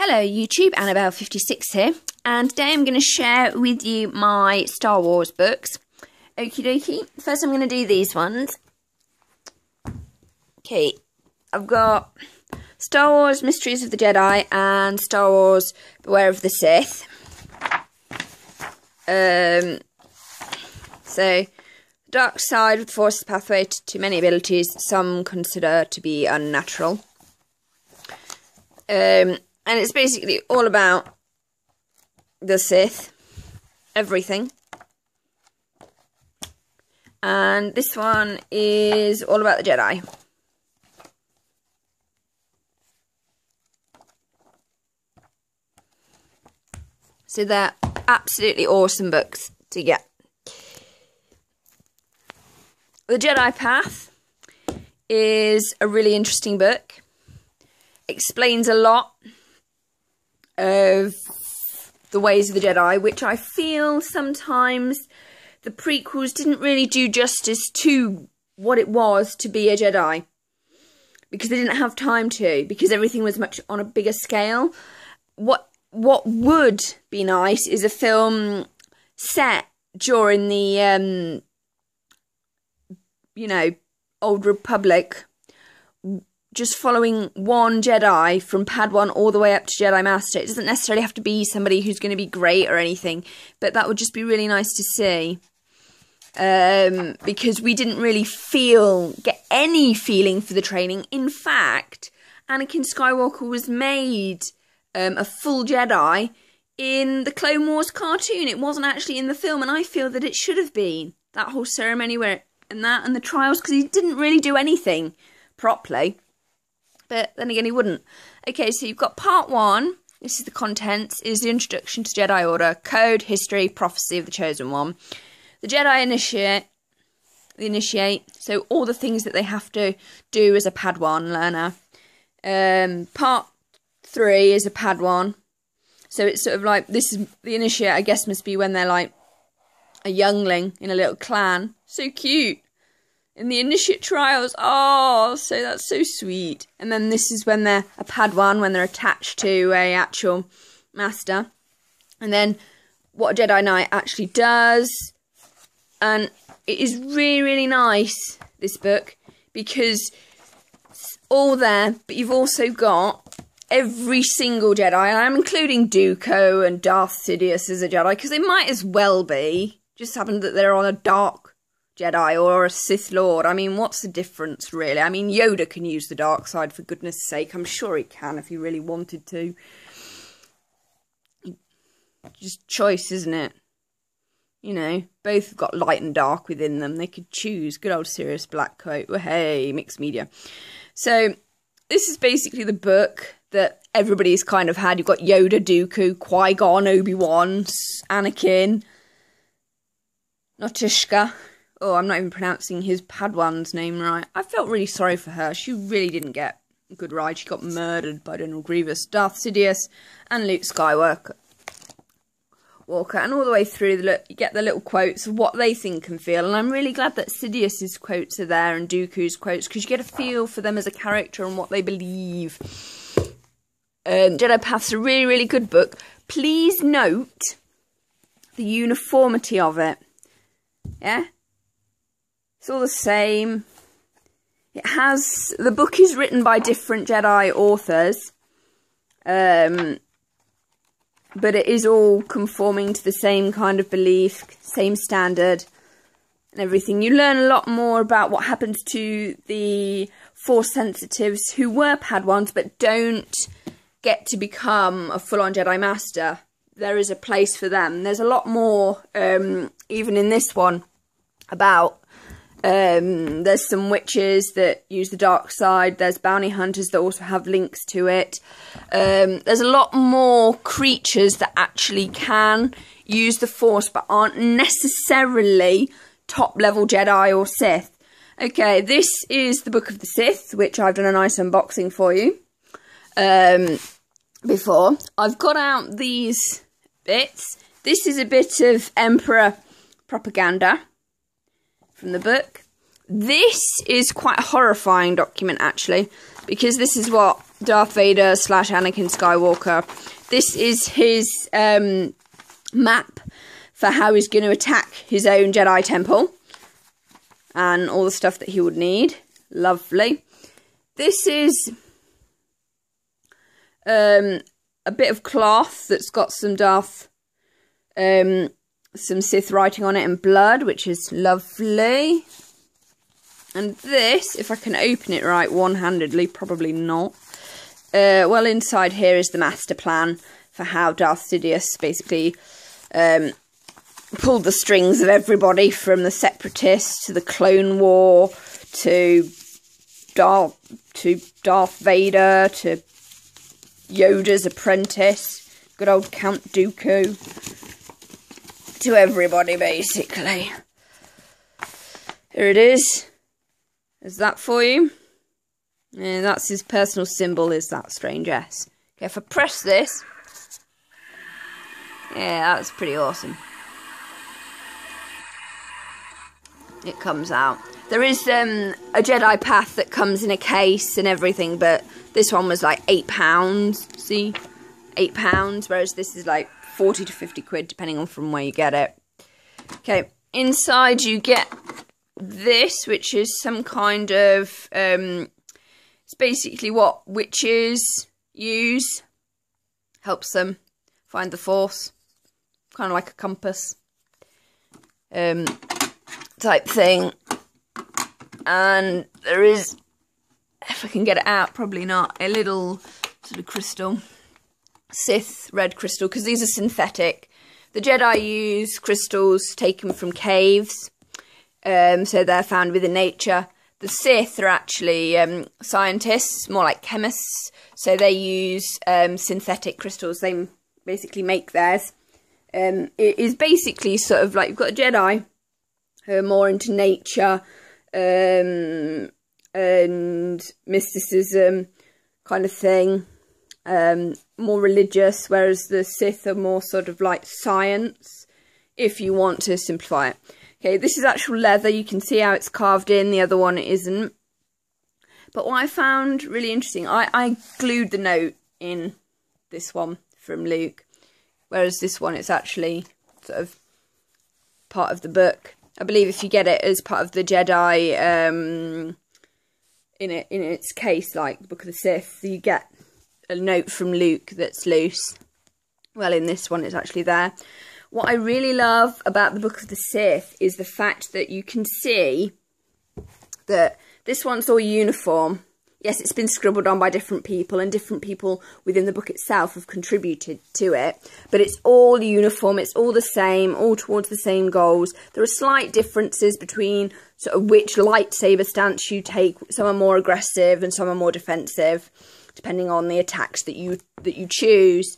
Hello YouTube, Annabelle56 here, and today I'm going to share with you my Star Wars books. Okie dokie, first I'm going to do these ones. Okay, I've got Star Wars Mysteries of the Jedi and Star Wars Beware of the Sith. So, dark side of the Force pathway to many abilities, some consider to be unnatural. And it's basically all about the Sith, everything. And this one is all about the Jedi. So they're absolutely awesome books to get. The Jedi Path is a really interesting book. Explains a lot of the ways of the Jedi, which I feel sometimes the prequels didn't really do justice to what it was to be a Jedi, because they didn't have time to, because everything was much on a bigger scale. What would be nice is a film set during the Old Republic, just following one Jedi from Padawan all the way up to Jedi Master. It doesn't necessarily have to be somebody who's going to be great or anything, but that would just be really nice to see. Because we didn't really get any feeling for the training. In fact, Anakin Skywalker was made a full Jedi in the Clone Wars cartoon. It wasn't actually in the film, and I feel that it should have been. That whole ceremony and the trials, because he didn't really do anything properly. But then again, he wouldn't. Okay, so you've got part 1. This is the contents. Is the introduction to Jedi Order, code, history, prophecy of the chosen one. The Jedi initiate. So all the things that they have to do as a Padawan learner. Part 3 is a Padawan. So it's sort of like, this is the initiate, I guess, must be when they're like a youngling in a little clan. So cute. In the initiate trials, so that's so sweet. And then this is when they're a Padawan, when they're attached to a actual master. And then what a Jedi Knight actually does. And it is really, really nice, this book, because it's all there, but you've also got every single Jedi. And I'm including Dooku and Darth Sidious as a Jedi, because they might as well be. Just happen that they're on a dark Jedi or a Sith Lord. I mean, what's the difference, really? I mean, Yoda can use the dark side, for goodness sake. I'm sure he can if he really wanted to. Just choice, isn't it? You know, both have got light and dark within them. They could choose. Good old Sirius Blackcoat. Well, hey, mixed media. So, this is basically the book that everybody's kind of had. You've got Yoda, Dooku, Qui-Gon, Obi-Wan, Anakin, Notushka. Oh, I'm not even pronouncing his Padawan's name right. I felt really sorry for her. She really didn't get a good ride. She got murdered by General Grievous, Darth Sidious, and Luke Skywalker. And all the way through, you get the little quotes of what they think and feel. And I'm really glad that Sidious's quotes are there and Dooku's quotes, because you get a feel for them as a character and what they believe. Jedi Path's a really, really good book. Please note the uniformity of it. Yeah? It's all the same. The book is written by different Jedi authors. But it is all conforming to the same kind of belief, same standard, and everything. You learn a lot more about what happens to the Force sensitives who were Padawans but don't get to become a full-on Jedi Master. There is a place for them. There's a lot more, even in this one, about... there's some witches that use the dark side. There's bounty hunters that also have links to it. There's a lot more creatures that actually can use the Force but aren't necessarily top-level Jedi or Sith. Okay, this is the Book of the Sith, which I've done a nice unboxing for you before. I've got out these bits. This is a bit of Emperor propaganda from the book. This is quite a horrifying document, actually. because this is what Darth Vader / Anakin Skywalker, this is his map for how he's going to attack his own Jedi temple and all the stuff that he would need. Lovely. This is a bit of cloth that's got some some Sith writing on it and blood, which is lovely. And this, if I can open it right one-handedly, probably not. Well, inside here is the master plan for how Darth Sidious basically pulled the strings of everybody, from the Separatists to the Clone War to Darth Vader to Yoda's apprentice, good old Count Dooku, to everybody basically. Here it is. Is that for you? Yeah, that's his personal symbol, is that strange S. Okay, if I press this, yeah, that's pretty awesome. It comes out. There is a Jedi Path that comes in a case and everything, but this one was like £8. See? £8, whereas this is like 40 to 50 quid, depending on from where you get it. Okay, inside you get this, which is some kind of, it's basically what witches use. Helps them find the Force. Kind of like a compass. Type thing. And there is, if I can get it out, probably not, a little sort of crystal. Sith red crystal, because these are synthetic. The Jedi use crystals taken from caves. So they're found within nature. The Sith are actually scientists, more like chemists. So they use synthetic crystals. They basically make theirs. It is basically sort of like, you've got a Jedi who are more into nature and mysticism kind of thing. More religious, whereas the Sith are more sort of like science, if you want to simplify it. Okay, this is actual leather. You can see how it's carved in. The other one isn't. But what I found really interesting, I glued the note in this one from Luke, whereas this one, it's actually sort of part of the book. I believe if you get it as part of the Jedi, in its case, like the Book of the Sith, you get a note from Luke that's loose. Well, in this one, it's actually there. What I really love about the Book of the Sith is the fact that you can see that this one's all uniform. Yes, it's been scribbled on by different people, and different people within the book itself have contributed to it. But it's all uniform, it's all the same, all towards the same goals. There are slight differences between sort of which lightsaber stance you take. Some are more aggressive and some are more defensive, depending on the attacks that you choose.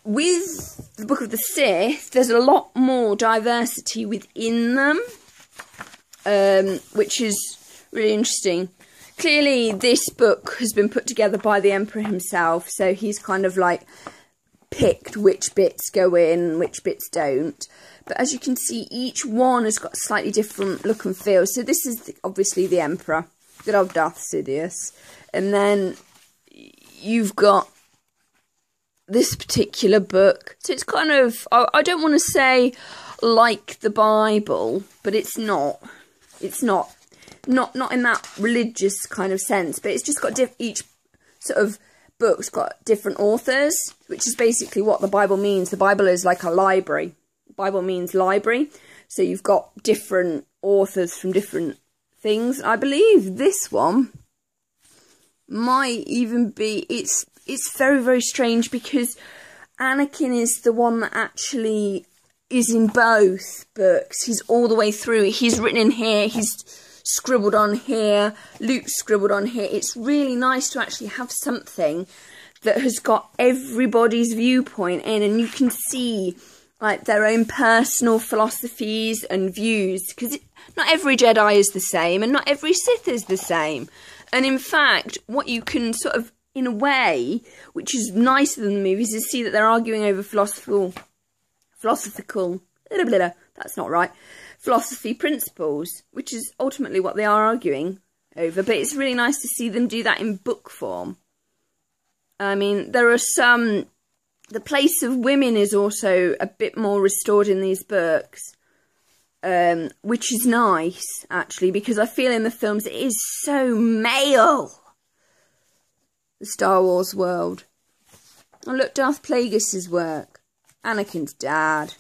With the Book of the Sith, there's a lot more diversity within them, which is really interesting. Clearly, this book has been put together by the Emperor himself, so he's kind of like picked which bits go in, which bits don't. But as you can see, each one has got a slightly different look and feel. So this is obviously the Emperor, good old Darth Sidious. And then you've got this particular book. So it's kind of, I don't want to say like the Bible, but it's not. It's not in that religious kind of sense, but it's just got each sort of book's got different authors, which is basically what the Bible means. The Bible is like a library. Bible means library. So you've got different authors from different things. I believe this one might even be, it's very, very strange because Anakin is the one that actually is in both books. He's all the way through. He's written in here. He's scribbled on here. Luke's scribbled on here. It's really nice to actually have something that has got everybody's viewpoint in, and you can see like their own personal philosophies and views, because not every Jedi is the same and not every Sith is the same. And in fact, what you can sort of, in a way, which is nicer than the movies, is see that they're arguing over philosophy principles, which is ultimately what they are arguing over, but it's really nice to see them do that in book form. I mean, there are some... The place of women is also a bit more restored in these books, which is nice, actually, because I feel in the films it is so male. The Star Wars world. Oh, look, Darth Plagueis' work. Anakin's dad.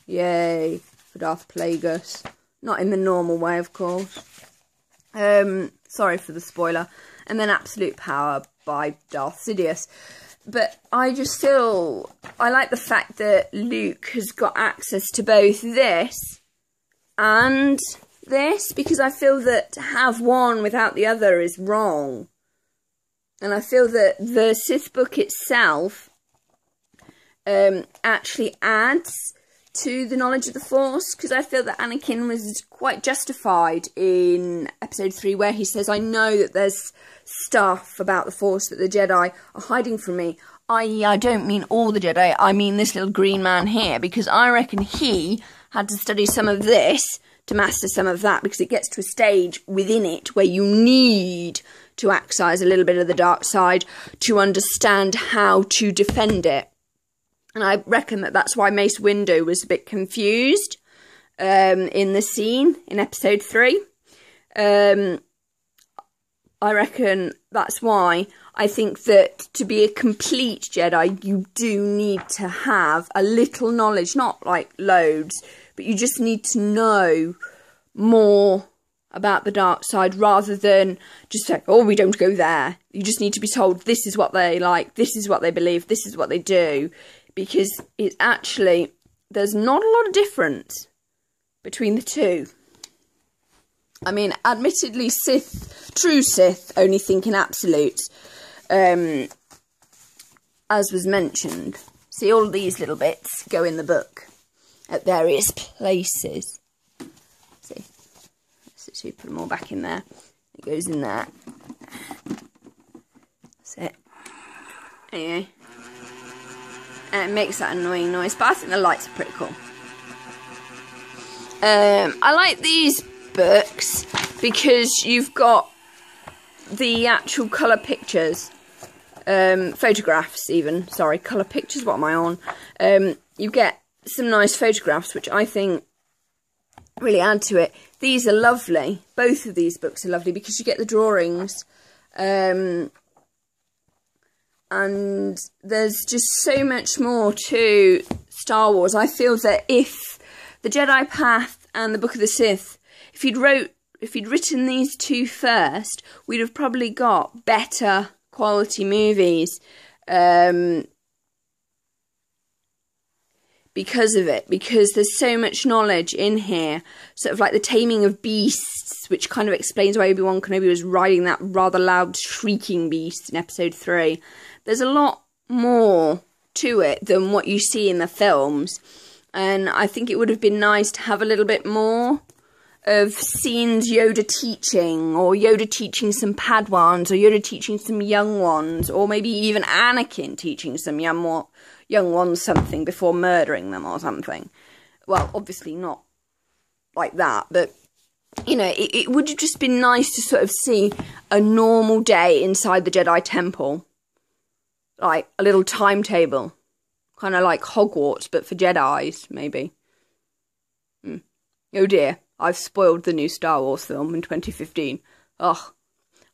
Yay, for Darth Plagueis. Not in the normal way, of course. Sorry for the spoiler. And then Absolute Power by Darth Sidious. But I just feel... I like the fact that Luke has got access to both this and this, because I feel that to have one without the other is wrong. And I feel that the Sith book itself actually adds to the knowledge of the Force, because I feel that Anakin was quite justified in episode 3, where he says, I know that there's stuff about the Force that the Jedi are hiding from me. I don't mean all the Jedi, I mean this little green man here, because I reckon he had to study some of this to master some of that, because it gets to a stage within it where you need to exercise a little bit of the dark side to understand how to defend it. And I reckon that that's why Mace Windu was a bit confused in the scene in episode 3. I reckon that's why I think that to be a complete Jedi, you do need to have a little knowledge, not like loads, but you just need to know more about the dark side rather than just say, oh, we don't go there. You just need to be told this is what they like, this is what they believe, this is what they do. Because it's actually, there's not a lot of difference between the two. I mean, admittedly, true Sith only think in absolutes, as was mentioned. See, all these little bits go in the book at various places. See, so we put them all back in there. It goes in there. That's it. Anyway. And it makes that annoying noise, but I think the lights are pretty cool. I like these books because you've got the actual colour pictures, photographs even, sorry, colour pictures, what am I on? You get some nice photographs, which I think really add to it. These are lovely, both of these books are lovely because you get the drawings, and there's just so much more to Star Wars. I feel that if the Jedi Path and the Book of the Sith, if he'd written these two first, we'd have probably got better quality movies because of it. Because there's so much knowledge in here, sort of like the taming of beasts, which kind of explains why Obi-Wan Kenobi was riding that rather loud shrieking beast in episode 3. There's a lot more to it than what you see in the films. And I think it would have been nice to have a little bit more of scenes Yoda teaching, or Yoda teaching some Padwans, or Yoda teaching some young ones, or maybe even Anakin teaching some young ones something before murdering them or something. Well, obviously not like that, but, you know, it would have just been nice to sort of see a normal day inside the Jedi Temple. Like a little timetable. Kind of like Hogwarts, but for Jedis, maybe. Oh dear, I've spoiled the new Star Wars film in 2015. Ugh,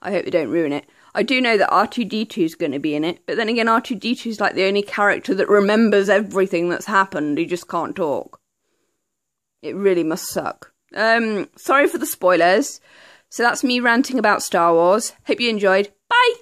I hope they don't ruin it. I do know that R2-D2's going to be in it, but then again, R2-D2's like the only character that remembers everything that's happened. He just can't talk. It really must suck. Sorry for the spoilers. So that's me ranting about Star Wars. Hope you enjoyed. Bye!